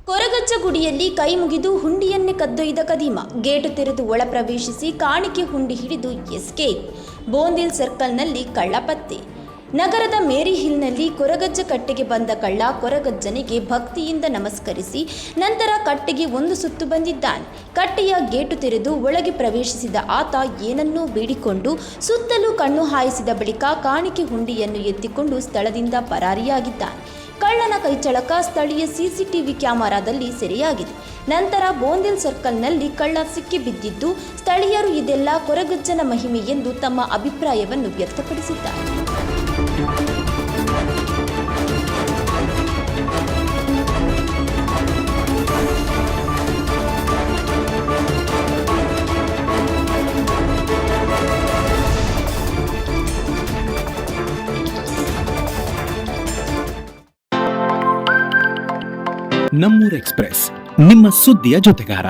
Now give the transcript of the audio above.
ಕೊರಗಜ್ಜಗುಡಿಯಲ್ಲಿ ಕೈ ಮುಗಿದು ಹುಂಡಿಯನ್ನೇ ಕದ್ದೊಯ್ದ ಕದೀಮ. ಗೇಟು ತೆರೆದು ಒಳ ಪ್ರವೇಶಿಸಿ ಕಾಣಿಕೆ ಹುಂಡಿ ಹಿಡಿದು ಎಸ್ಕೇಪ್. ಬೋಂದಿಲ್ ಸರ್ಕಲ್ನಲ್ಲಿ ಕಳ್ಳ ಪತ್ತೆ. ನಗರದ ಮೇರಿ ಹಿಲ್ನಲ್ಲಿ ಕೊರಗಜ್ಜ ಕಟ್ಟೆಗೆ ಬಂದ ಕಳ್ಳ ಕೊರಗಜ್ಜನಿಗೆ ಭಕ್ತಿಯಿಂದ ನಮಸ್ಕರಿಸಿ ನಂತರ ಕಟ್ಟೆಗೆ ಒಂದು ಸುತ್ತು ಬಂದಿದ್ದಾನೆ. ಕಟ್ಟೆಯ ಗೇಟು ತೆರೆದು ಒಳಗೆ ಪ್ರವೇಶಿಸಿದ ಆತ ಏನನ್ನೂ ಬೇಡಿಕೊಂಡು ಸುತ್ತಲೂ ಕಣ್ಣು ಹಾಯಿಸಿದ ಬಳಿಕ ಕಾಣಿಕೆ ಹುಂಡಿಯನ್ನು ಎತ್ತಿಕೊಂಡು ಸ್ಥಳದಿಂದ ಪರಾರಿಯಾಗಿದ್ದಾನೆ. ಕಳ್ಳನ ಕೈಚಳಕ ಸ್ಥಳೀಯ ಸಿಸಿಟಿವಿ ಕ್ಯಾಮೆರಾದಲ್ಲಿ ಸೆರೆಯಾಗಿದೆ. ನಂತರ ಬೋಂದಿಲ್ ಸರ್ಕಲ್ನಲ್ಲಿ ಕಳ್ಳ ಸಿಕ್ಕಿಬಿದ್ದಿದ್ದು ಸ್ಥಳೀಯರು ಇದೆಲ್ಲ ಕೊರಗಜ್ಜನ ಮಹಿಮೆ ಎಂದು ತಮ್ಮ ಅಭಿಪ್ರಾಯವನ್ನು ವ್ಯಕ್ತಪಡಿಸಿದ್ದಾರೆ. ನಮ್ಮೂರ್ ಎಕ್ಸ್‌ಪ್ರೆಸ್, ನಿಮ್ಮ ಸುದ್ದಿಯ ಜೊತೆಗಾರ.